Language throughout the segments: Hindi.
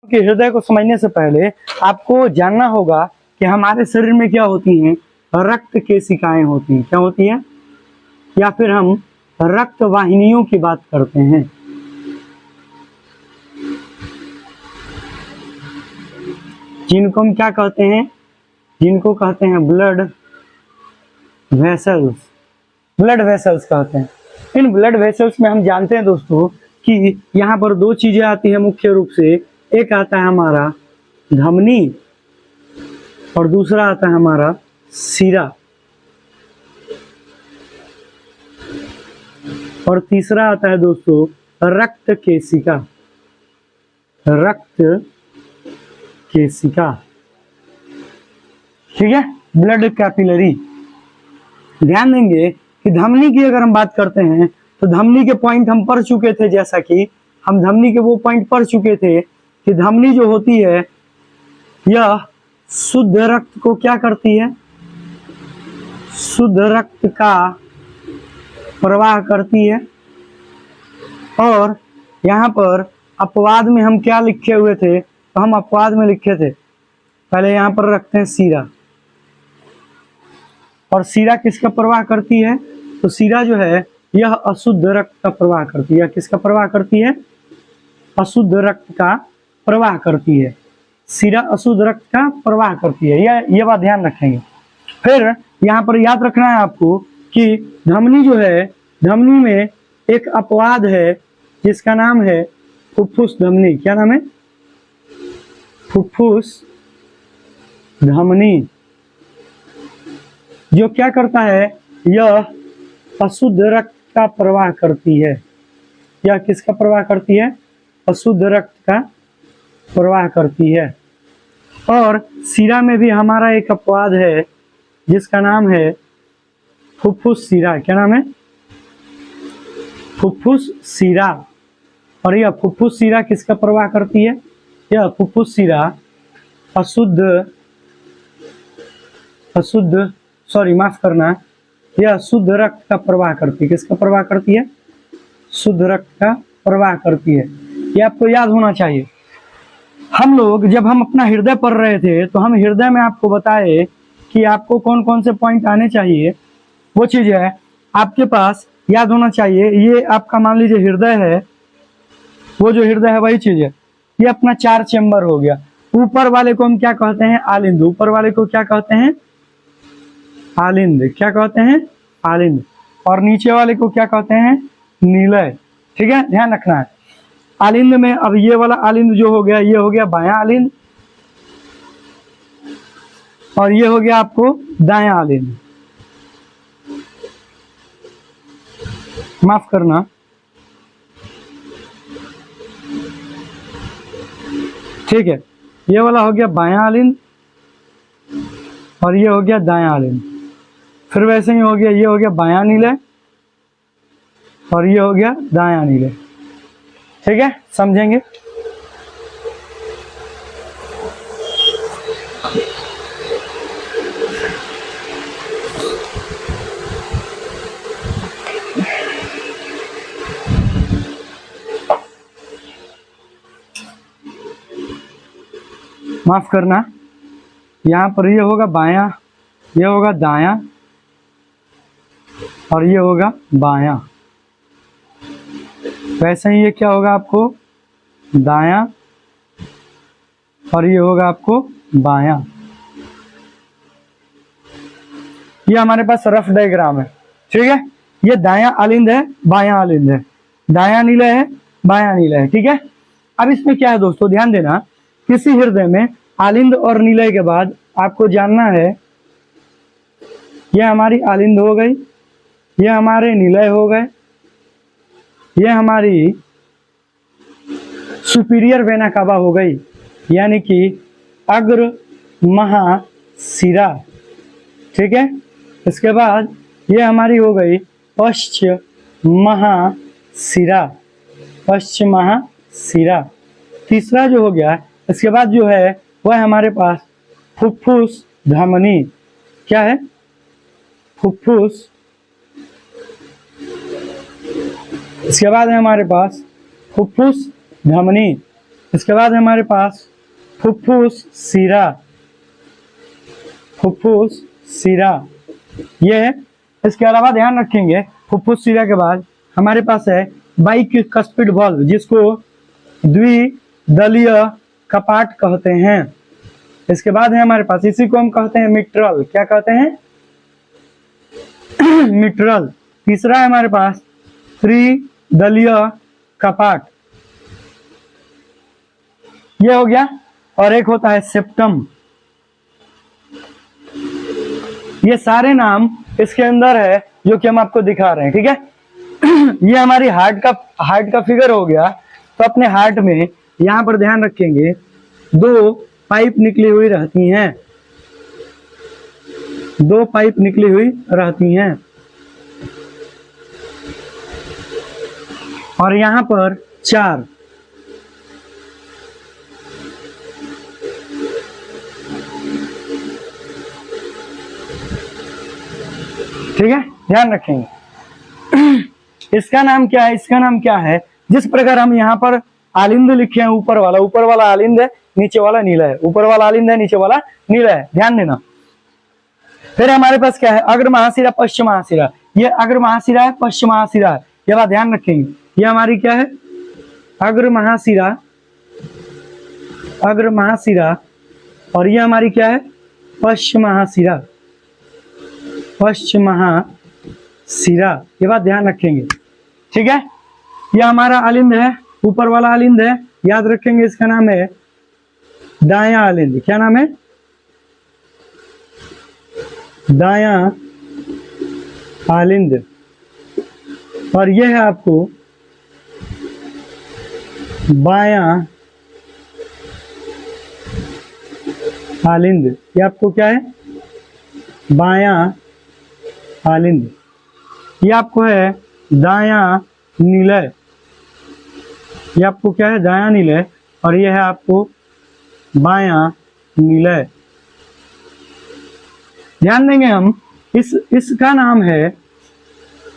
कि हृदय को समझने से पहले आपको जानना होगा कि हमारे शरीर में क्या होती हैं, रक्त केशिकाएं होती हैं। क्या होती है, या फिर हम रक्त वाहिनियों की बात करते हैं। जिनको हम क्या कहते हैं, जिनको कहते हैं ब्लड वेसल्स। ब्लड वेसल्स कहते हैं। इन ब्लड वेसल्स में हम जानते हैं दोस्तों कि यहाँ पर दो चीजें आती हैं मुख्य रूप से। एक आता है हमारा धमनी और दूसरा आता है हमारा शिरा, और तीसरा आता है दोस्तों रक्त केशिका। रक्त केशिका, ठीक है, ब्लड कैपिलरी। ध्यान देंगे कि धमनी की अगर हम बात करते हैं तो धमनी के पॉइंट हम पढ़ चुके थे। जैसा कि हम धमनी के वो पॉइंट पढ़ चुके थे कि धमनी जो होती है यह शुद्ध रक्त को क्या करती है, शुद्ध रक्त का प्रवाह करती है। और यहाँ पर अपवाद में हम क्या लिखे हुए थे, तो हम अपवाद में लिखे थे, पहले यहाँ पर रखते हैं शिरा। और शिरा किसका प्रवाह करती है, तो शिरा जो है यह अशुद्ध रक्त का प्रवाह करती है। किसका प्रवाह करती है, अशुद्ध रक्त का प्रवाह करती है। शिरा अशुद्ध रक्त का प्रवाह करती है, ये बात ध्यान रखेंगे। फिर यहाँ पर याद रखना है आपको कि धमनी जो है, धमनी में एक अपवाद है जिसका नाम है फुफ्फुस धमनी। क्या नाम है, फुफ्फुस धमनी, जो क्या करता है, यह अशुद्ध रक्त का प्रवाह करती है। यह किसका प्रवाह करती है, अशुद्ध रक्त का प्रवाह करती है। और शिरा में भी हमारा एक अपवाद है जिसका नाम है फुफ्फुस शिरा। क्या नाम है, फुफ्फुस शिरा। और यह फुफ्फुस शिरा किसका प्रवाह करती है, यह फुफ्फुस शिरा माफ करना, यह शुद्ध रक्त का प्रवाह करती है। किसका प्रवाह करती है, शुद्ध रक्त का प्रवाह करती है। ये आपको याद होना चाहिए। हम लोग जब हम अपना हृदय पढ़ रहे थे तो हम हृदय में आपको बताए कि आपको कौन कौन से पॉइंट आने चाहिए। वो चीज है आपके पास याद होना चाहिए। ये आपका मान लीजिए हृदय है, वो जो हृदय है वही चीज है। ये अपना 4 चेम्बर हो गया। ऊपर वाले को हम क्या कहते हैं, आलिंद। ऊपर वाले को क्या कहते हैं, आलिंद। क्या कहते हैं, आलिंद। और नीचे वाले को क्या कहते हैं, नीलय। ठीक है, ध्यान रखना है। आलिंद में अब ये वाला आलिंद जो हो गया, ये हो गया बायां आलिंद, और ये हो गया आपको दायां आलिंद। माफ करना, ठीक है, ये वाला हो गया बायां आलिंद और ये हो गया दायां आलिंद। फिर वैसे ही हो गया, ये हो गया बायां नीलय और ये हो गया दायां नीलय। ठीक है, समझेंगे। माफ करना, यहाँ पर ये होगा बायां, ये होगा दायां और ये होगा बायां। वैसे ही ये क्या होगा आपको, दायां और ये होगा आपको बायां। ये हमारे पास रफ डायग्राम है। ठीक है, ये दायां आलिंद है, बायां आलिंद है, दायां नीला है, बायां नीला है। ठीक है, अब इसमें क्या है दोस्तों, ध्यान देना। किसी हृदय में आलिंद और नीलय के बाद आपको जानना है, यह हमारी आलिंद हो गई, यह हमारे नीलय हो गए, यह हमारी सुपीरियर वेना कावा हो गई, यानी कि अग्र महाशिरा। ठीक है, इसके बाद यह हमारी हो गई पश्च महाशिरा, पश्च महाशिरा। तीसरा जो हो गया, इसके बाद जो है वह हमारे पास फुफ्फुस धमनी। क्या है, फुफ्फुस। इसके बाद है हमारे पास फुफ्फुस धमनी। इसके बाद है हमारे पास फुफ्फुस शिरा, फुफ्फुस शिरा ये है। इसके अलावा ध्यान रखेंगे फुफ्फुस शिरा के बाद हमारे पास है बाइकस्पिड वाल्व, जिसको द्विदलीय कपाट कहते हैं। इसके बाद है हमारे पास, इसी को हम कहते हैं मिट्रल। क्या कहते हैं? मिट्रल। तीसरा है हमारे पास त्रिदलीय कपाट, ये हो गया। और एक होता है सेप्टम। ये सारे नाम इसके अंदर है जो कि हम आपको दिखा रहे हैं, ठीक है। ये हमारी हार्ट का फिगर हो गया। तो अपने हार्ट में यहाँ पर ध्यान रखेंगे 2 पाइप निकली हुई रहती हैं, 2 पाइप निकली हुई रहती हैं, और यहाँ पर 4। ठीक है, ध्यान रखेंगे। इसका नाम क्या है? इसका नाम क्या है? जिस प्रकार हम यहाँ पर आलिंद लिखे हैं, ऊपर वाला आलिंद है, नीचे वाला नीला है। ऊपर वाला आलिंद है, नीचे वाला नीला है, ध्यान देना। फिर हमारे पास क्या है? अग्र महाशिरा, पश्चिम महाशिरा। ये अग्र महाशिरा है, पश्चिम महाशिरा है, ये बात ध्यान रखेंगे। ये हमारी क्या है? अग्र महाशिरा, अग्र महाशिरा, और ये हमारी क्या है? पश्चिम महाशिरा, पश्चिम महाशिरा, ये बात ध्यान रखेंगे, ठीक है। ये हमारा आलिंद है, ऊपर वाला आलिंद है, याद रखेंगे। इसका नाम है दायां आलिंद। क्या नाम है? दायां आलिंद। और यह है आपको बायां आलिंद। ये आपको क्या है? बायां आलिंद। ये आपको है दायां निलय। ये आपको क्या है? दायां निलय। और ये है आपको बायां निलय। ध्यान देंगे हम, इसका नाम है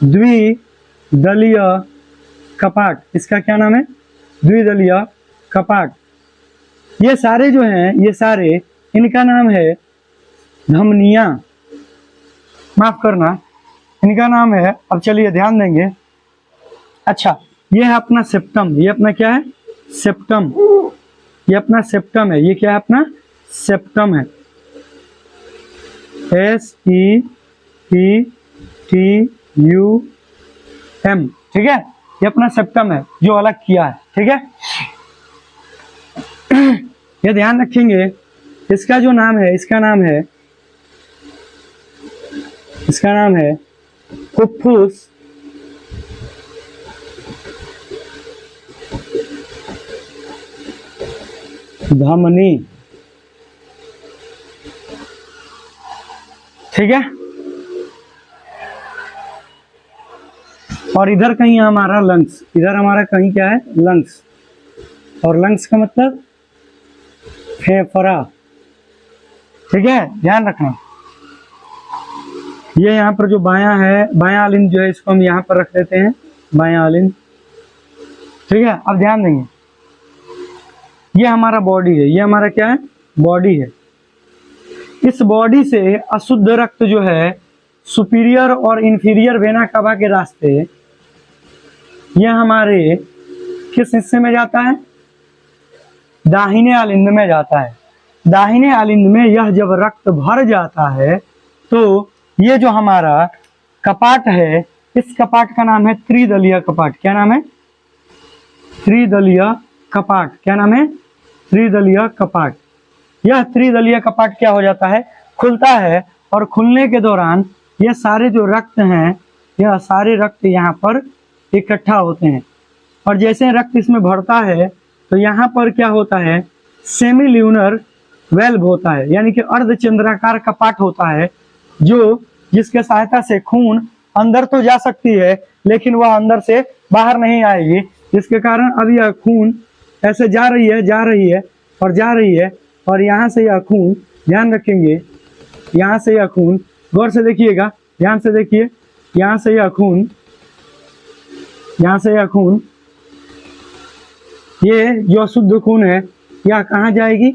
द्विदलीय कपाट। इसका क्या नाम है? द्विदलीय कपाट। ये सारे जो हैं, ये सारे, इनका नाम है धमनियां, माफ करना, इनका नाम है। अब चलिए ध्यान देंगे। अच्छा, ये है अपना सेप्टम। ये अपना क्या है? सेप्टम। ये अपना सेप्टम है। ये क्या है? अपना सेप्टम है। SEPTUM, ठीक है। ये अपना सेप्टम है जो अलग किया है, ठीक है। ये ध्यान रखेंगे। इसका जो नाम है, इसका नाम है फुफ्फुस धमनी, ठीक है। और इधर कहीं हमारा लंग्स, इधर हमारा कहीं क्या है? लंग्स। और लंग्स का मतलब फेफड़ा, ठीक है, ध्यान रखना। ये यहाँ पर जो बायां है, बायां आलिंद जो है, इसको हम यहाँ पर रख देते हैं, बायां आलिंद, ठीक है। अब ध्यान देंगे, ये हमारा बॉडी है। ये हमारा क्या है? बॉडी है। इस बॉडी से अशुद्ध रक्त जो है सुपीरियर और इंफीरियर वेना कवा के रास्ते, यह हमारे किस हिस्से में जाता है? दाहिने आलिंद में जाता है। दाहिने आलिंद में यह जब रक्त भर जाता है तो ये जो हमारा कपाट है, इस कपाट का नाम है त्रिदलीय कपाट। क्या नाम है? त्रिदलीय कपाट। क्या नाम है? त्रिदलीय कपाट। यह त्रिदलीय कपाट क्या हो जाता है? खुलता है। और खुलने के दौरान ये सारे जो रक्त हैं, यह सारे रक्त यहाँ पर इकट्ठा होते हैं। और जैसे रक्त इसमें भरता है तो यहाँ पर क्या होता है? सेमी ल्यूनर वेल्व होता है, यानी कि अर्धचंद्राकार कपाट होता है, जो जिसके सहायता से खून अंदर तो जा सकती है लेकिन वह अंदर से बाहर नहीं आएगी, जिसके कारण अब यह खून ऐसे जा रही है, जा रही है और जा रही है। और यहाँ से यह खून, ध्यान रखेंगे, यहाँ से यह खून, गौर से देखिएगा, ध्यान से देखिए, यहाँ से यह खून, यहाँ से यह खून, ये जो अशुद्ध खून है यह कहाँ जाएगी?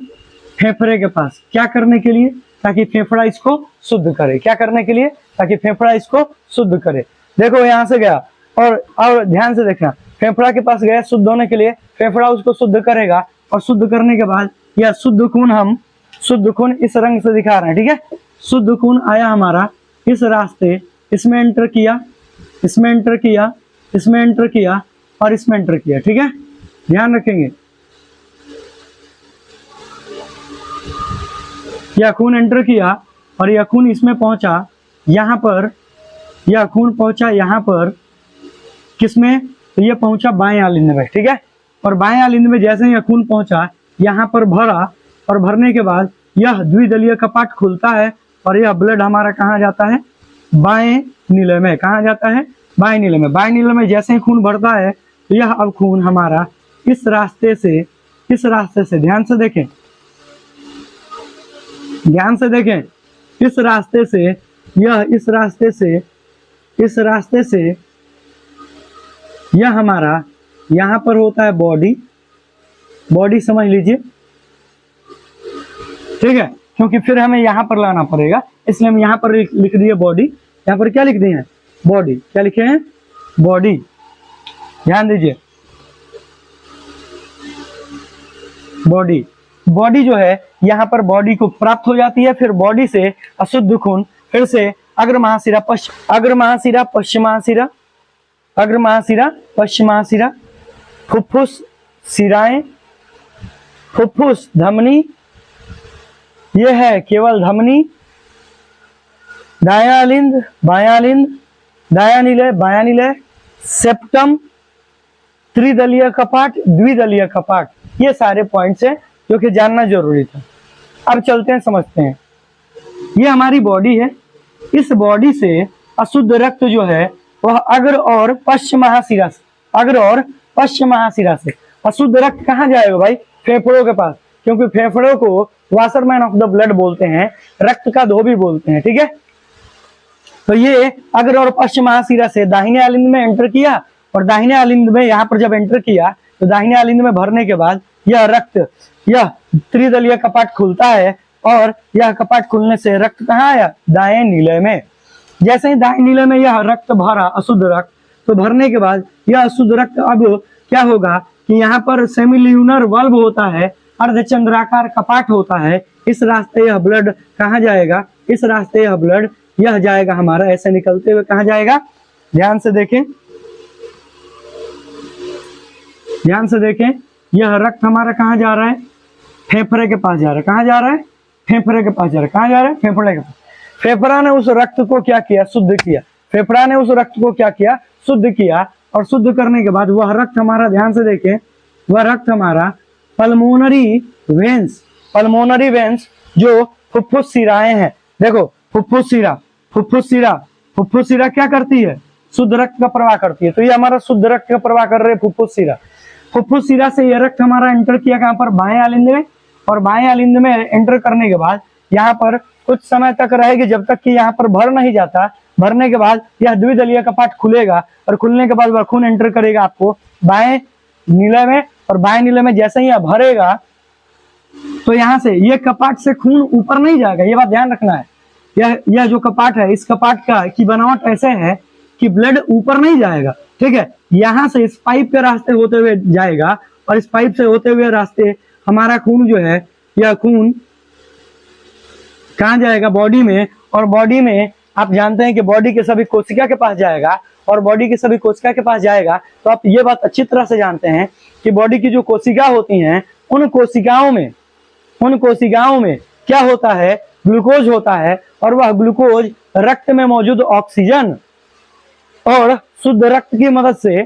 फेफड़े के पास। क्या करने के लिए? ताकि फेफड़ा इसको शुद्ध करे। क्या करने के लिए? ताकि फेफड़ा इसको शुद्ध करे। देखो यहाँ से गया और ध्यान से देखना, फेफड़ा के पास गया शुद्ध होने के लिए, फेफड़ा उसको शुद्ध करेगा और शुद्ध करने के बाद यह शुद्ध खून, हम शुद्ध खून इस रंग से दिखा रहे हैं, ठीक है। शुद्ध खून आया हमारा इस रास्ते, इसमें एंटर किया, इसमें एंटर किया, इसमें एंटर किया और इसमें एंटर किया, ठीक है। ध्यान रखेंगे, यह खून एंटर किया और यह खून इसमें पहुंचा, यहाँ पर यह खून पहुंचा, यहाँ पर किसमें? तो यह पहुंचा बाएं आलिंद में, ठीक है। और बाएं आलिंद में जैसे ही यह खून पहुंचा, यहाँ पर भरा और भरने के बाद यह द्विदलीय कपाट खुलता है और यह ब्लड हमारा कहाँ जाता है? बाएं नीले में। कहाँ जाता है? बाएं नीले में। बाएं नीले में जैसे ही खून बढ़ता है तो यह अब खून हमारा इस रास्ते से ध्यान से देखें, ध्यान से देखें, इस रास्ते से, यह इस रास्ते से यह हमारा यहाँ पर होता है बॉडी समझ लीजिए, ठीक है। क्योंकि फिर हमें यहाँ पर लाना पड़ेगा, इसलिए हम यहाँ पर लिख दिए बॉडी। यहाँ पर क्या लिख दिए हैं? बॉडी। क्या लिखे हैं? बॉडी। ध्यान दीजिए, बॉडी। बॉडी जो है यहाँ पर बॉडी को प्राप्त हो जाती है, फिर बॉडी से अशुद्ध खून फिर से अग्र महाशिरा, पश्चिमाशिरा, फुफ्फुस शिराएं, फुफ्फुस धमनी, ये है केवल धमनी, दायालिंद, बायालिंद, दायानिलय, बायानिलय, सेप्टम, त्रिदलीय कपाट, द्विदलीय कपाट। ये सारे पॉइंट्स हैं जो कि जानना जरूरी था। अब चलते हैं, समझते हैं। ये हमारी बॉडी है, इस बॉडी से अशुद्ध रक्त जो है वह अग्र और पश्चिम महाशिरा से, अग्र और पश्चिम महाशिरा से अशुद्ध रक्त कहाँ जाएगा भाई? फेफड़ों के पास, क्योंकि फेफड़ों को वाशरमैन ऑफ द ब्लड बोलते हैं, रक्त का धोबी बोलते हैं, ठीक है। तो ये अग्र और पश्चिम महाशिरा से दाहिने आलिंद में एंटर किया और दाहिने आलिंद में यहाँ पर जब एंटर किया तो दाहिने आलिंद में भरने के बाद यह रक्त, यह त्रिदलीय कपाट खुलता है और यह कपाट खुलने से रक्त कहाँ आया? दाएं नीले में। जैसे ही दाएं नीले में यह रक्त भरा, अशुद्ध रक्त, तो भरने के बाद यह अशुद्ध रक्त अब क्या होगा कि यहाँ पर सेमिल्यूनर बल्ब होता है, अर्धचंद्राकार कपाट होता है, इस रास्ते यह ब्लड कहाँ जाएगा? इस रास्ते यह ब्लड यह जाएगा हमारा, ऐसे निकलते हुए कहाँ जाएगा? ध्यान से देखें, ध्यान से देखें, यह रक्त हमारा कहाँ जा रहा है? फेफड़े के पास जा रहा है। कहाँ जा रहा है? फेफड़े के पास जा रहा है। कहाँ जा रहा है? फेफड़े के पास। फेफड़ा ने उस रक्त को क्या किया? शुद्ध किया। फेफड़ा ने उस रक्त को क्या किया? शुद्ध किया। और शुद्ध करने के बाद वह रक्त हमारा, ध्यान से देखें, वह रक्त हमारा पल्मोनरी वेंस जो फुफ्फुस शिराएं हैं, देखो फुफ्फुस शिरा क्या करती है? शुद्ध रक्त का प्रवाह करती है। तो ये हमारा शुद्ध रक्त का प्रवाह कर रहे फुफ्फुस शिरा से ये रक्त हमारा एंटर किया कहाँ पर? बाएं आलिंद में। और बाएं आलिंद में एंटर करने के बाद यहाँ पर कुछ समय तक रहेगी, जब तक कि यहाँ पर भर नहीं जाता। भरने के बाद यह द्विदलीय कपाट खुलेगा और खुलने के बाद वह खून एंटर करेगा आपको बाएं नीले में। और बाएं नीले में जैसे ही यह भरेगा तो यहाँ से ये कपाट से खून ऊपर नहीं जाएगा, ये बात ध्यान रखना है। यह जो कपाट है, इस कपाट का की बनावट ऐसे है कि ब्लड ऊपर नहीं जाएगा, ठीक है। यहाँ से इस पाइप के रास्ते होते हुए जाएगा और इस पाइप से होते हुए रास्ते हमारा खून जो है, यह खून कहाँ जाएगा? बॉडी में। और बॉडी में आप जानते हैं कि बॉडी के सभी कोशिका के पास जाएगा और बॉडी के सभी कोशिका के पास जाएगा तो आप ये बात अच्छी तरह से जानते हैं कि बॉडी की जो कोशिका होती हैं, उन कोशिकाओं में क्या होता है? ग्लूकोज होता है। और वह ग्लूकोज रक्त में मौजूद ऑक्सीजन और शुद्ध रक्त की मदद से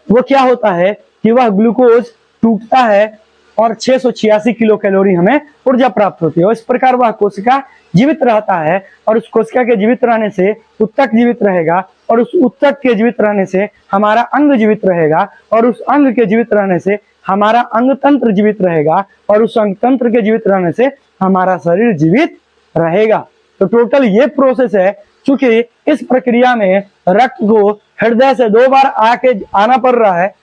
वो क्या होता है कि वह ग्लूकोज टूटता है और 686 किलो कैलोरी हमें ऊर्जा प्राप्त होती है। और इस प्रकार वह कोशिका जीवित रहता है और उस कोशिका के जीवित रहने से उत्तक जीवित रहेगा और उस उत्तक के जीवित रहने से हमारा अंग जीवित रहेगा और उस अंग के जीवित रहने से हमारा अंग तंत्र जीवित रहेगा और उस अंग तंत्र के जीवित रहने से हमारा शरीर जीवित रहेगा। तो टोटल ये प्रोसेस है। चूंकि इस प्रक्रिया में रक्त को हृदय से 2 बार आना पड़ रहा है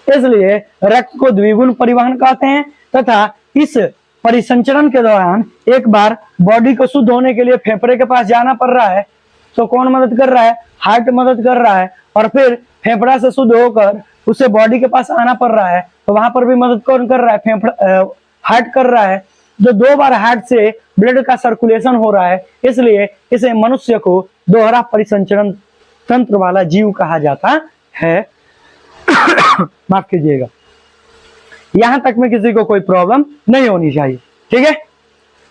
इसलिए रक्त को द्विगुण परिवहन कहते हैं। तथा इस परिसंचरण के दौरान एक बार बॉडी को शुद्ध होने के लिए फेफड़े के पास जाना पड़ रहा है, तो कौन मदद कर रहा है? हार्ट मदद कर रहा है। और फिर फेफड़ा से शुद्ध होकर उसे बॉडी के पास आना पड़ रहा है, तो वहां पर भी मदद कौन कर रहा है? फेफड़ा, हार्ट कर रहा है। जो 2 बार हार्ट से ब्लड का सर्कुलेशन हो रहा है, इसलिए इसे मनुष्य को दोहरा परिसंचरण तंत्र वाला जीव कहा जाता है। माफ कीजिएगा, यहां तक में किसी को कोई प्रॉब्लम नहीं होनी चाहिए। ठीक है,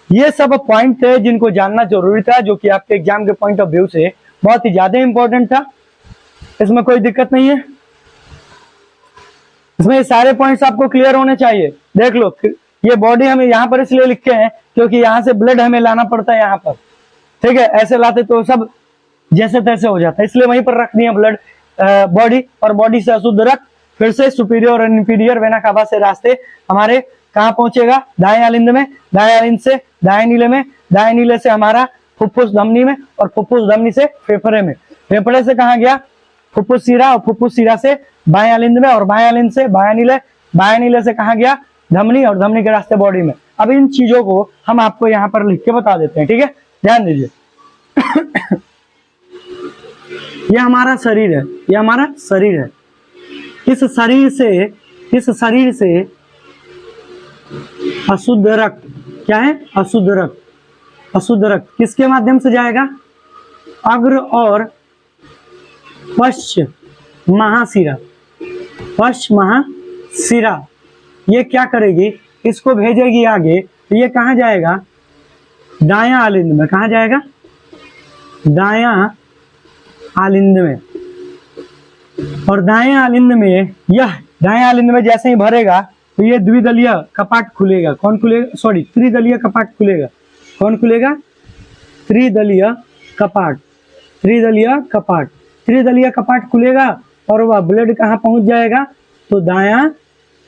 ये सब पॉइंट थे जिनको जानना जरूरी था, जो कि आपके एग्जाम के पॉइंट ऑफ व्यू से बहुत ही ज्यादा इंपॉर्टेंट था। इसमें कोई दिक्कत नहीं है, इसमें ये सारे पॉइंट्स आपको क्लियर होने चाहिए। देख लो, ये बॉडी हमें यहाँ पर इसलिए लिखे हैं क्योंकि यहाँ से ब्लड हमें लाना पड़ता है यहाँ पर। ठीक है, ऐसे लाते तो सब जैसे तैसे हो जाता है, इसलिए वहीं पर रख दिया ब्लड बॉडी। और बॉडी से अशुद्ध रक्त फिर से सुपीरियर और इंफीरियर वेना कावा से रास्ते हमारे कहाँ पहुंचेगा? दाएं आलिंद में, दाएं आलिंद से दाएं नीले में, दाएं नीले से हमारा फुफ्फुस धमनी में, और फुफ्फुस धमनी से फेफड़े में। फेफड़े से कहाँ गया? फुफ्फुस सीरा, और फुफ्फुस सीरा से बाएं आलिंद में, और बाएं आलिंद से बाएं नीले, बाएं नीले से कहाँ गया? धमनी, और धमनी के रास्ते बॉडी में। अब इन चीजों को हम आपको यहाँ पर लिख के बता देते हैं। ठीक है, ध्यान दीजिए। यह हमारा शरीर है, यह हमारा शरीर है। इस शरीर से अशुद्ध रक्त, क्या है? अशुद्ध रक्त। अशुद्ध रक्त किसके माध्यम से जाएगा? अग्र और पश्च महाशिरा। पश्च महाशिरा ये क्या करेगी? इसको भेजेगी आगे, तो ये कहाँ जाएगा? दायां आलिंद में। कहाँ जाएगा? दायां आलिंद में। और दाएं आलिंद में, यह दाएं आलिंद में जैसे ही भरेगा तो ये द्विदलीय कपाट खुलेगा। कौन खुलेगा? सॉरी, त्रिदलीय कपाट खुलेगा। कौन खुलेगा? त्रिदलीय कपाट। त्रिदलीय कपाट, त्रिदलीय कपाट खुलेगा और वह ब्लड कहाँ पहुंच जाएगा? तो दायां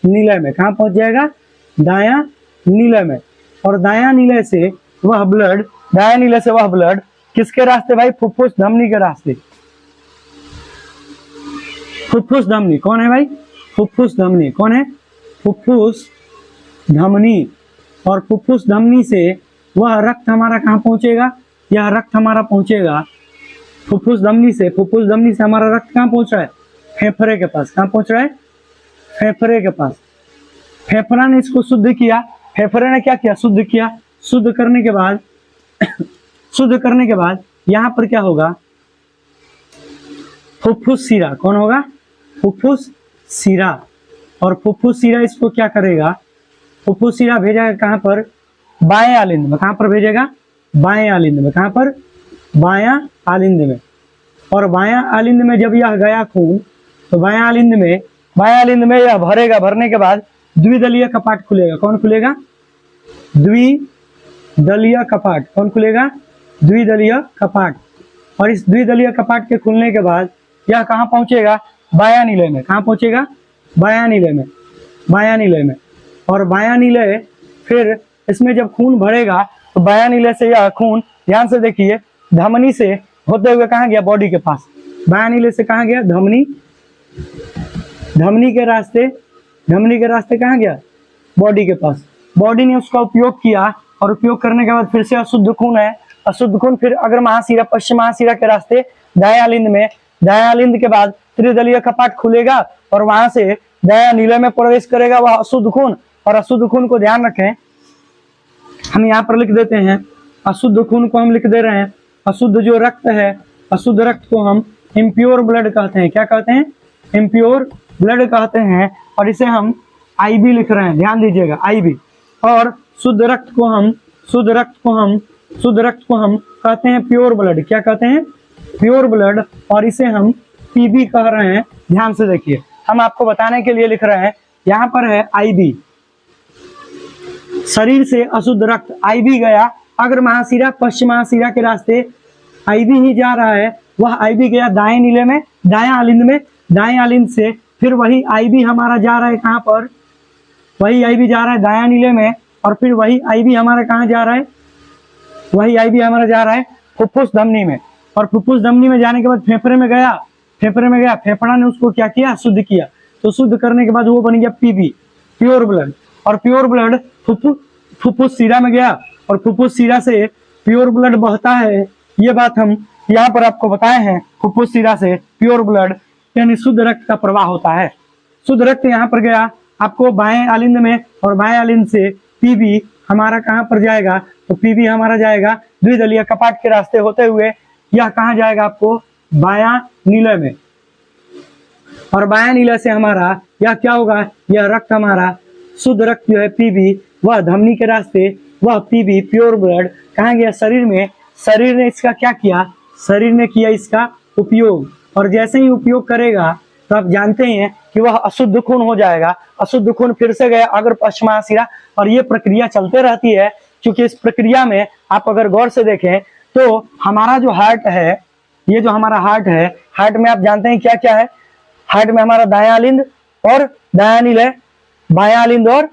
नीले में। कहाँ पहुंच जाएगा? दायां नीले में। और दायां नीले से वह ब्लड, दायां नीले से वह ब्लड किसके रास्ते भाई? फुफ्फुस धमनी के रास्ते। फुफ्फुस धमनी कौन है भाई? फुफ्फुस धमनी कौन है? फुफ्फुस धमनी। और फुफ्फुस धमनी से वह रक्त हमारा कहाँ पहुंचेगा? यह रक्त हमारा पहुंचेगा फुफ्फुस धमनी से। फुफ्फुस धमनी से हमारा रक्त कहाँ पहुंच रहा है? फेफड़े के पास। कहाँ पहुंच रहा है? फेफड़े के पास। फेफड़ा ने इसको शुद्ध किया। फेफड़े ने क्या किया? शुद्ध किया। शुद्ध करने के बाद शुद्ध करने के बाद यहाँ पर क्या होगा? फुफ्फुस सीरा। कौन होगा? फुफ्फुस सीरा। और फुफ्फुस सीरा इसको क्या करेगा? फुफ्फुस सीरा भेजेगा कहाँ पर? बाएं आलिंद में। कहाँ पर भेजेगा? बाएं आलिंद में। कहाँ पर? बायां आलिंद में। और बायां आलिंद में जब यह गया खून, तो बायां आलिंद में यह भरेगा। भरने के बाद द्विदलीय कपाट खुलेगा। कौन खुलेगा? द्विदलीय कपाट। कौन खुलेगा? द्विदलीय कपाट। और इस द्विदलीय कपाट के खुलने के बाद यह कहाँ पहुंचेगा? बायां नीले में। कहाँ पहुंचेगा? बायां नीले में। बायां नीले में। और बायां नीले, फिर इसमें जब खून भरेगा तो बायां नीले से यह खून, ध्यान से देखिए, धमनी से होते हुए कहाँ गया? बॉडी के पास। बायां नीले से कहाँ गया? धमनी। धमनी के रास्ते कहाँ गया? बॉडी के पास। बॉडी ने उसका उपयोग किया, और उपयोग करने के बाद फिर से अशुद्ध खून है। अशुद्ध खून फिर अग्र महाशिरा, पश्चिम महाशिरा के रास्ते दायां आलिंद में। दायां आलिंद के बाद त्रिदलीय कपाट खुलेगा और वहां से दायां नीले में प्रवेश करेगा वह अशुद्ध खून। और अशुद्ध खून को ध्यान रखें, हम यहाँ पर लिख देते हैं, अशुद्ध खून को हम लिख दे रहे हैं। अशुद्ध जो रक्त है, अशुद्ध रक्त को हम इम्प्योर ब्लड कहते हैं। क्या कहते हैं? इम्प्योर ब्लड कहते हैं। और इसे हम आईबी लिख रहे हैं, ध्यान दीजिएगा, आईबी। और शुद्ध रक्त को हम कहते हैं प्योर ब्लड। क्या कहते हैं? Pure blood. और इसे हम पीबी कह रहे हैं। ध्यान से देखिए, हम आपको बताने के लिए लिख रहे हैं। यहाँ पर है आईबी, शरीर से अशुद्ध रक्त। आईबी गया अग्र महाशिरा, पश्चिम महाशिरा के रास्ते आईबी ही जा रहा है। वह आईबी गया दाएं नीले में, दायां आलिंद में। दाएं आलिंद से फिर वही आईबी हमारा जा रहा है कहाँ पर? वही आईबी जा रहा है दायां नीले में। और फिर वही आईबी हमारा कहाँ जा रहा है? वही आईबी हमारा जा रहा है फुफ्फुस धमनी में। और फुफ्फुस धमनी में जाने के बाद फेफड़े में गया। फेफड़ा ने उसको क्या किया? शुद्ध किया। तो शुद्ध करने के बाद वो बन गया पीबी, प्योर ब्लड। और प्योर ब्लड फुफ्फुस शिरा में गया और फुफ्फुस शिरा से प्योर ब्लड बहता है। ये बात हम यहाँ पर आपको बताए हैं, फुफ्फुस शिरा से प्योर ब्लड यानी शुद्ध रक्त का प्रवाह होता है। शुद्ध रक्त यहाँ पर गया आपको बाएं आलिंद में, और बाएं आलिंद से पीबी हमारा कहाँ पर जाएगा, तो पीबी हमारा जाएगा द्विदलीय कपाट के रास्ते होते हुए, यह कहाँ जाएगा आपको बायां नीले में। और बायां नीले से हमारा यह क्या होगा, यह रक्त हमारा शुद्ध रक्त जो है पीबी, वह धमनी के रास्ते, वह पीबी प्योर ब्लड कहाँ गया, शरीर में। शरीर ने इसका क्या किया, शरीर ने किया इसका उपयोग, और जैसे ही उपयोग करेगा तो आप जानते हैं कि वह अशुद्ध खून हो जाएगा। अशुद्ध खून फिर से गया अग्र पश्चिमाशिरा, और ये प्रक्रिया चलते रहती है। क्योंकि इस प्रक्रिया में आप अगर गौर से देखें तो हमारा जो हार्ट है, ये जो हमारा हार्ट है, हार्ट में आप जानते हैं क्या क्या है, हार्ट में हमारा दायां आलिंद और दायां नीले, बायां आलिंद और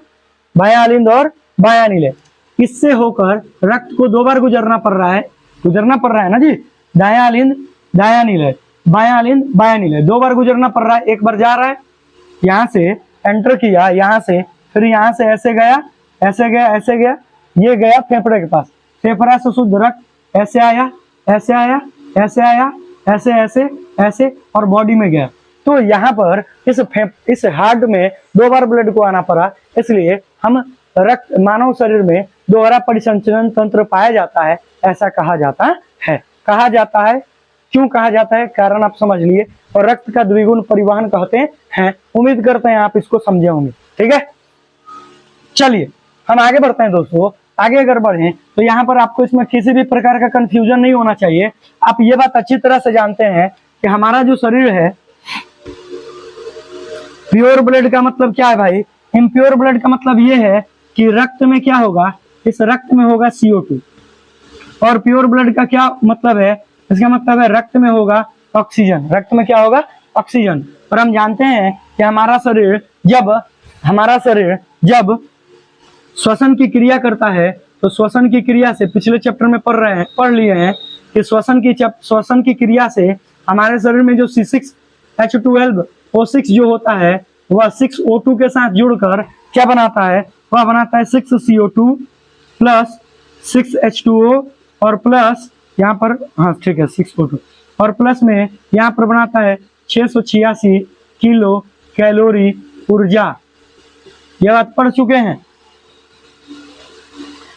बायां आलिंद और बायां नीले, इससे होकर रक्त को 2 बार गुजरना पड़ रहा है ना जी। दायां आलिंद दायां नीले, बायां आलिंद बायां नीले, 2 बार गुजरना पड़ रहा है। एक बार जा रहा है, यहाँ से एंटर किया, यहाँ से, फिर यहाँ से ऐसे गया, ऐसे गया, ऐसे गया, ये गया फेफड़े के पास, फेफड़ा से शुद्ध रक्त ऐसे आया, ऐसे आया, ऐसे आया, ऐसे ऐसे ऐसे, और बॉडी में गया। तो यहाँ पर इस हार्ट में 2 बार ब्लड को आना पड़ा, इसलिए हम रक्त मानव शरीर में दोहरा परिसंचरण तंत्र पाया जाता है, ऐसा कहा जाता है। कहा जाता है, क्यों कहा जाता है, कारण आप समझ लिए। और रक्त का द्विगुण परिवहन कहते हैं। उम्मीद करते हैं आप इसको समझे होंगे, ठीक है। चलिए हम आगे बढ़ते हैं दोस्तों। आगे अगर बढ़े तो यहाँ पर आपको इसमें किसी भी प्रकार का कंफ्यूजन नहीं होना चाहिए। आप ये बात अच्छी तरह से जानते हैं कि हमारा जो शरीर है, प्योर ब्लड का मतलब क्या है भाई, इम्प्योर ब्लड का मतलब ये है कि रक्त में क्या होगा, इस रक्त में होगा CO2। और प्योर ब्लड का क्या मतलब है, इसका मतलब है रक्त में होगा ऑक्सीजन। रक्त में क्या होगा, ऑक्सीजन। और हम जानते हैं कि हमारा शरीर जब श्वसन की क्रिया करता है, तो श्वसन की क्रिया से पिछले चैप्टर में पढ़ लिए हैं कि श्वसन की क्रिया से हमारे शरीर में जो C6H12O6 जो होता है, वह 6O2 के साथ जुड़कर क्या बनाता है, वह बनाता है 6CO2 प्लस 6H2O और प्लस यहाँ पर, हाँ ठीक है, 6O2 और प्लस में यहाँ पर बनाता है 686 किलो कैलोरी ऊर्जा। यह बात पढ़ चुके हैं,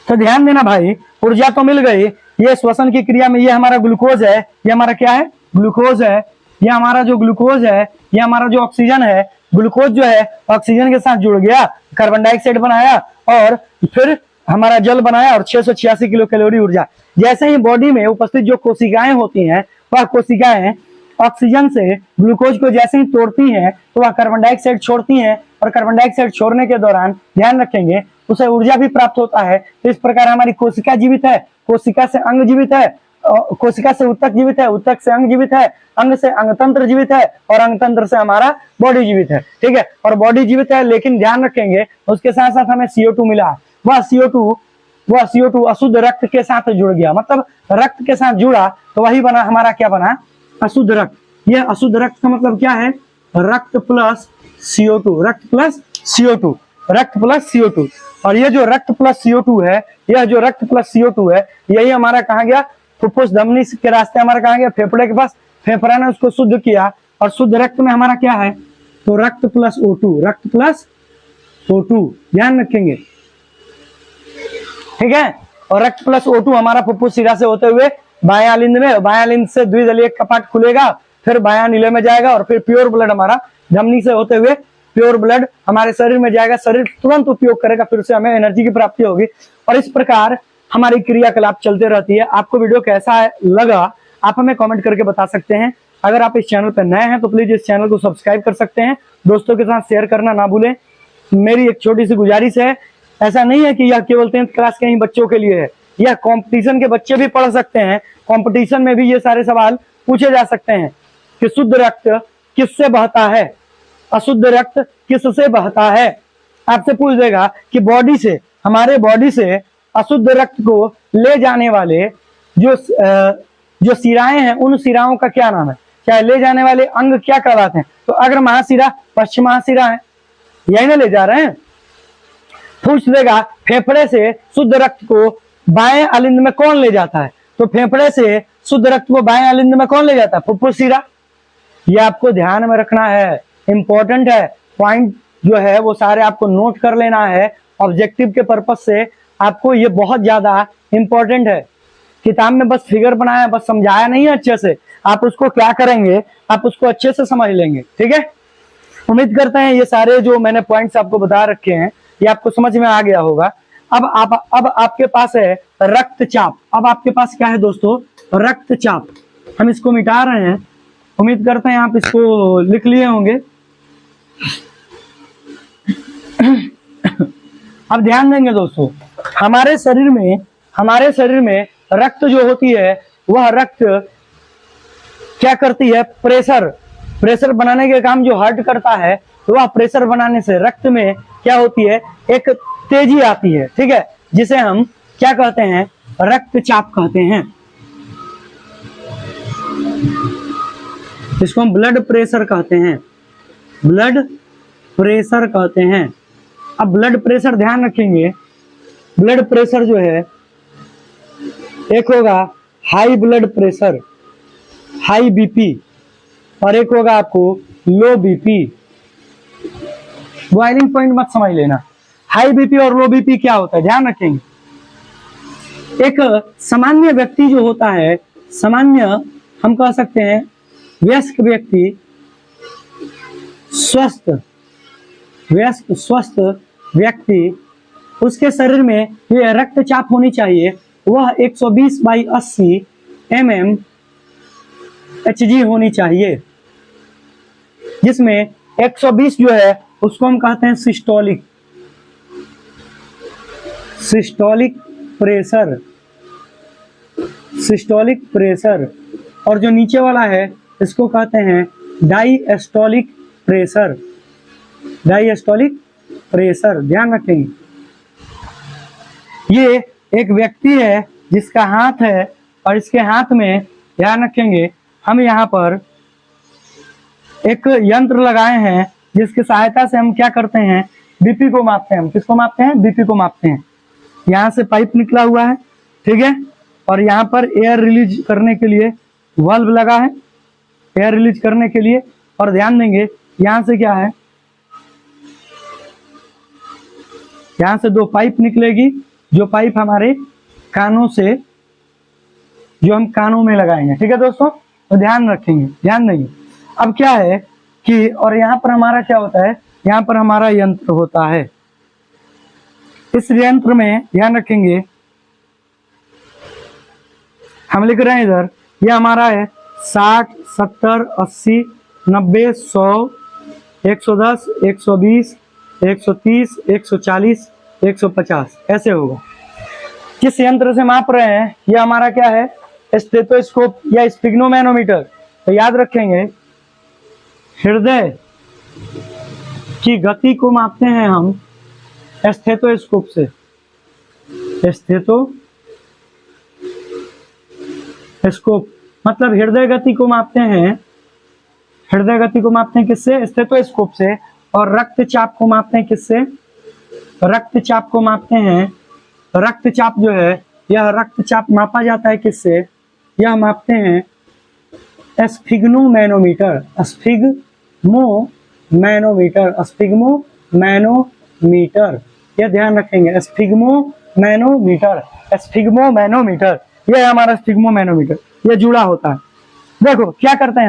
तो ध्यान देना भाई। ऊर्जा तो मिल गई, ये श्वसन की क्रिया में ये हमारा ग्लूकोज है, ये हमारा क्या है, ग्लूकोज है। ये हमारा जो ग्लूकोज है, ये हमारा जो ऑक्सीजन है, ग्लूकोज जो है ऑक्सीजन के साथ जुड़ गया, कार्बन डाइऑक्साइड बनाया और फिर हमारा जल बनाया, और 686 किलो कैलोरी ऊर्जा। जैसे ही बॉडी में उपस्थित जो कोशिकाएं होती हैं, वह कोशिकाएं ऑक्सीजन से ग्लूकोज को जैसे ही तोड़ती हैं, तो वह कार्बन डाइऑक्साइड छोड़ती हैं, और कार्बन डाइऑक्साइड छोड़ने के दौरान ध्यान रखेंगे उसे ऊर्जा भी प्राप्त होता है। तो इस प्रकार हमारी कोशिका जीवित है, कोशिका से अंग जीवित है, कोशिका से ऊतक जीवित है, ऊतक से अंग जीवित है, अंग से अंगतंत्र जीवित है, और अंगतंत्र से हमारा बॉडी जीवित है, ठीक है। और बॉडी जीवित है, लेकिन ध्यान रखेंगे उसके साथ साथ हमें CO2 मिला। वह CO2 अशुद्ध रक्त के साथ जुड़ गया, मतलब रक्त के साथ जुड़ा तो वही बना हमारा, क्या बना, अशुद्ध रक्त। यह अशुद्ध रक्त का मतलब क्या है, रक्त प्लस CO2, रक्त प्लस CO2, रक्त प्लस CO2। और ये जो रक्त प्लस CO2 है, यह जो रक्त प्लस CO2 है, यही हमारा कहाँ गया, फुफ्फुस धमनी के रास्ते हमारा कहाँ गया, फेफड़े के पास। फेफड़ा ने उसको शुद्ध किया, और शुद्ध रक्त में हमारा क्या है, तो रक्त प्लस O2, रक्त प्लस O2, ध्यान रखेंगे, ठीक है। और रक्त प्लस O2 हमारा फुफ्फुस शिरा से होते हुए बायां आलिंद में, बायां आलिंद से द्विदलीय कपाट खुलेगा, फिर बायां नीले में जाएगा, और फिर प्योर ब्लड हमारा धमनी से होते हुए प्योर ब्लड हमारे शरीर में जाएगा। शरीर तुरंत उपयोग करेगा, फिर से हमें एनर्जी की प्राप्ति होगी, और इस प्रकार हमारी क्रियाकलाप चलते रहती है। आपको वीडियो कैसा लगा आप हमें कमेंट करके बता सकते हैं। अगर आप इस चैनल पर नए हैं तो प्लीज इस चैनल को सब्सक्राइब कर सकते हैं, दोस्तों के साथ शेयर करना ना भूलें। मेरी एक छोटी सी गुजारिश है, ऐसा नहीं है कि यह केवल 10th क्लास के ही बच्चों के लिए है, यह कंपटीशन के बच्चे भी पढ़ सकते हैं। कंपटीशन में भी ये सारे सवाल पूछे जा सकते हैं कि शुद्ध रक्त किससे बहता है, अशुद्ध रक्त किससे बहता है। आपसे पूछ देगा कि बॉडी से, हमारे बॉडी से अशुद्ध रक्त को ले जाने वाले जो शिराएं हैं, उन शिराओं का क्या नाम है। चाहे ले जाने वाले अंग क्या कहलाते हैं? तो अग्र महाशिरा, पश्चिम महाशिरा है, यही ना ले जा रहे हैं। पूछ देगा फेफड़े से शुद्ध रक्त को बाएं अलिंद में कौन ले जाता है? तो फेफड़े से शुद्ध रक्त को बाएं अलिंद में कौन ले जाता है? फुफ्फुस शिरा। ये आपको ध्यान में रखना है, इंपॉर्टेंट है। पॉइंट जो है वो सारे आपको नोट कर लेना है, ऑब्जेक्टिव के पर्पज से आपको ये बहुत ज्यादा इंपॉर्टेंट है। किताब में बस फिगर बनाया, बस समझाया नहीं है अच्छे से, आप उसको क्या करेंगे, आप उसको अच्छे से समझ लेंगे। ठीक है, उम्मीद करते हैं ये सारे जो मैंने पॉइंट्स आपको बता रखे हैं ये आपको समझ में आ गया होगा। अब आपके पास है रक्तचाप। अब आपके पास क्या है दोस्तों? रक्तचाप। हम इसको मिटा रहे हैं, उम्मीद करते हैं आप इसको लिख लिए होंगे। अब ध्यान देंगे दोस्तों, हमारे शरीर में रक्त जो होती है वह रक्त क्या करती है? प्रेशर बनाने के काम जो हार्ट करता है, तो वह प्रेशर बनाने से रक्त में क्या होती है? एक तेजी आती है। ठीक है, जिसे हम क्या कहते हैं? रक्तचाप कहते हैं। इसको हम ब्लड प्रेशर कहते हैं, ब्लड प्रेशर कहते हैं। अब ब्लड प्रेशर ध्यान रखेंगे, ब्लड प्रेशर जो है एक होगा high blood pressure, high BP, और एक होगा आपको लो बीपी। बॉइलिंग पॉइंट मत समझ लेना, हाई बीपी और लो बीपी क्या होता है ध्यान रखेंगे। एक सामान्य व्यक्ति जो होता है, सामान्य हम कह सकते हैं वयस्क व्यक्ति, स्वस्थ व्यक्ति, उसके शरीर में ये रक्तचाप होनी चाहिए, वह 120/80 mm Hg होनी चाहिए, जिसमें 120 जो है उसको हम कहते हैं सिस्टोलिक प्रेशर, और जो नीचे वाला है इसको कहते हैं डायस्टोलिक प्रेशर। ध्यान रखेंगे, ये एक व्यक्ति है जिसका हाथ है, और इसके हाथ में ध्यान रखेंगे हम यहाँ पर एक यंत्र लगाए हैं जिसकी सहायता से हम क्या करते हैं? बीपी को मापते हैं। हम किसको मापते हैं? बीपी को मापते हैं। यहाँ से पाइप निकला हुआ है, ठीक है, और यहाँ पर एयर रिलीज करने के लिए वाल्व लगा है, एयर रिलीज करने के लिए। और ध्यान देंगे यहाँ से क्या है? यहाँ से 2 पाइप निकलेगी, जो पाइप हमारे कानों से, जो हम कानों में लगाएंगे। ठीक है दोस्तों, तो ध्यान रखेंगे, ध्यान देंगे। अब क्या है कि, और यहाँ पर हमारा क्या होता है? यहाँ पर हमारा यंत्र होता है। इस यंत्र में ध्यान रखेंगे, हम लिख रहे हैं इधर, ये हमारा है 60, 70, 80, 90, 100, 110, 120, 130, 140, 150, ऐसे होगा। किस यंत्र से माप रहे हैं? ये हमारा क्या है? स्टेथोस्कोप या स्फिग्नोमैनोमीटर। तो याद रखेंगे, हृदय की गति को मापते हैं हम स्टेथोस्कोप से। स्टेथोस्कोप मतलब हृदय गति को मापते हैं, हृदय गति को मापते हैं किससे? स्टेथोस्कोप से। और रक्तचाप को मापते हैं किससे? रक्तचाप को मापते हैं, रक्तचाप जो है, यह रक्तचाप मापा जाता है किससे? यह मापते हैं स्फिग्नोमैनोमीटर, स्फिग्मोमैनोमीटर। यह ध्यान रखेंगे, स्फिग्मोमैनोमीटर, यह हमारा स्फिग्मोमैनोमीटर, यह जुड़ा होता है। देखो क्या करते हैं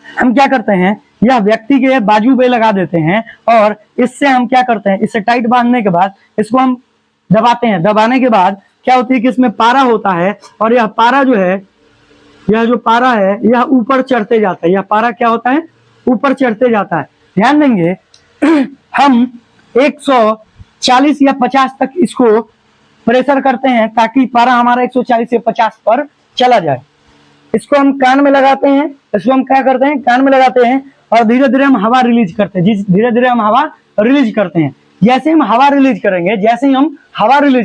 हम क्या करते हैं, यह व्यक्ति के बाजू पे लगा देते हैं, और इससे हम क्या करते हैं? इसे टाइट बांधने के बाद इसको हम दबाते हैं। दबाने के बाद क्या होती है कि इसमें पारा होता है, और यह पारा जो है, यह जो पारा है यह ऊपर चढ़ते जाता है। यह पारा क्या होता है? ऊपर चढ़ते जाता है। ध्यान देंगे हम 140 या 50 तक इसको प्रेशर करते हैं, ताकि पारा हमारा 140 या 50 पर चला जाए। इसको हम कान में लगाते हैं, इसको हम क्या करते हैं? कान में लगाते हैं, और धीरे धीरे हम हवा रिलीज करते हैं। धीरे धीरे हम हवा रिलीज करते हैं। जैसे हम हवा रिलीज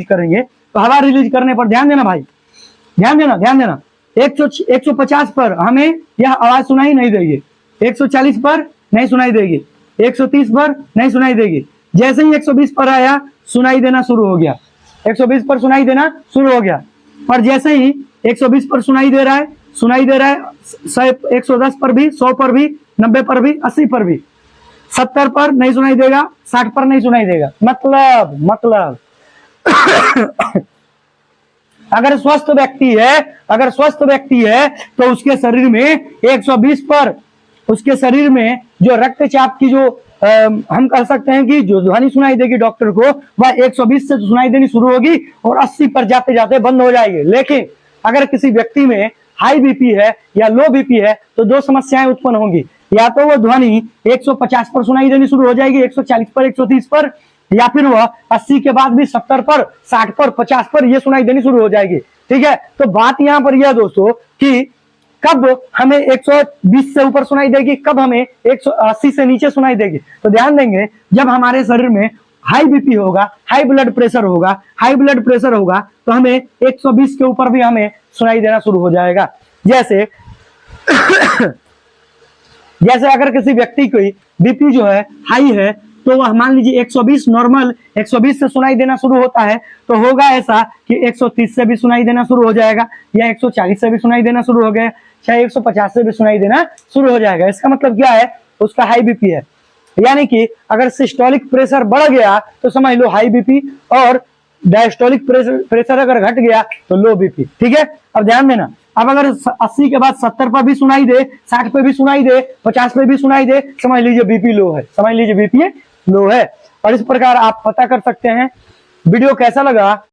करेंगे, तो हवा रिलीज करने पर ध्यान देना भाई, ध्यान देना 150 पर हमें यह आवाज सुनाई नहीं देगी। 140 पर नहीं सुनाई देगी, 130 पर नहीं सुनाई देगी। जैसे ही 120 पर आया सुनाई देना शुरू हो गया, 120 पर सुनाई देना शुरू हो गया। पर जैसे ही 120 पर सुनाई दे रहा है, 110 पर भी, 100 पर भी, 90 पर भी, 80 पर भी, 70 पर नहीं सुनाई देगा, 60 पर नहीं सुनाई देगा। मतलब अगर स्वस्थ व्यक्ति है तो उसके शरीर में 120 पर, उसके शरीर में जो रक्तचाप की जो हम कह सकते हैं कि जो ध्वनि सुनाई देगी डॉक्टर को, वह 120 से सुनाई देनी शुरू होगी और 80 पर जाते जाते बंद हो जाएगी। लेकिन अगर किसी व्यक्ति में हाई बीपी है या लो बीपी है तो दो समस्याएं उत्पन्न होंगी। या तो वो ध्वनि 150 पर सुनाई देनी शुरू हो जाएगी, 140 पर, 130 पर, या फिर वह 80 के बाद भी 70 पर, 60 पर, 50 पर ये सुनाई देनी शुरू हो जाएगी। ठीक है, तो बात यहां पर यह दोस्तों कि कब हमें 120 से ऊपर सुनाई देगी, कब हमें 180 से नीचे सुनाई देगी। तो ध्यान देंगे, जब हमारे शरीर में हाई बीपी होगा, हाई ब्लड प्रेशर होगा तो हमें 120 के ऊपर भी हमें सुनाई देना शुरू हो जाएगा। जैसे अगर किसी व्यक्ति की बीपी जो है हाई है तो वह मान लीजिए 120 नॉर्मल 120 से सुनाई देना शुरू होता है, तो होगा ऐसा कि 130 से भी सुनाई देना शुरू हो जाएगा, या 140 से भी सुनाई देना शुरू हो गया, चाहे 150 से भी सुनाई देना शुरू हो जाएगा। इसका मतलब क्या है, उसका हाई बीपी है। यानी कि अगर सिस्टोलिक प्रेशर बढ़ गया तो समझ लो हाई बीपी, और डायस्टोलिक प्रेशर अगर घट गया तो लो बीपी। ठीक है, अब ध्यान देना, अब अगर 80 के बाद 70 पर भी सुनाई दे, 60 पे भी सुनाई दे, 50 पे भी सुनाई दे, समझ लीजिए बीपी लो है, और इस प्रकार आप पता कर सकते हैं। वीडियो कैसा लगा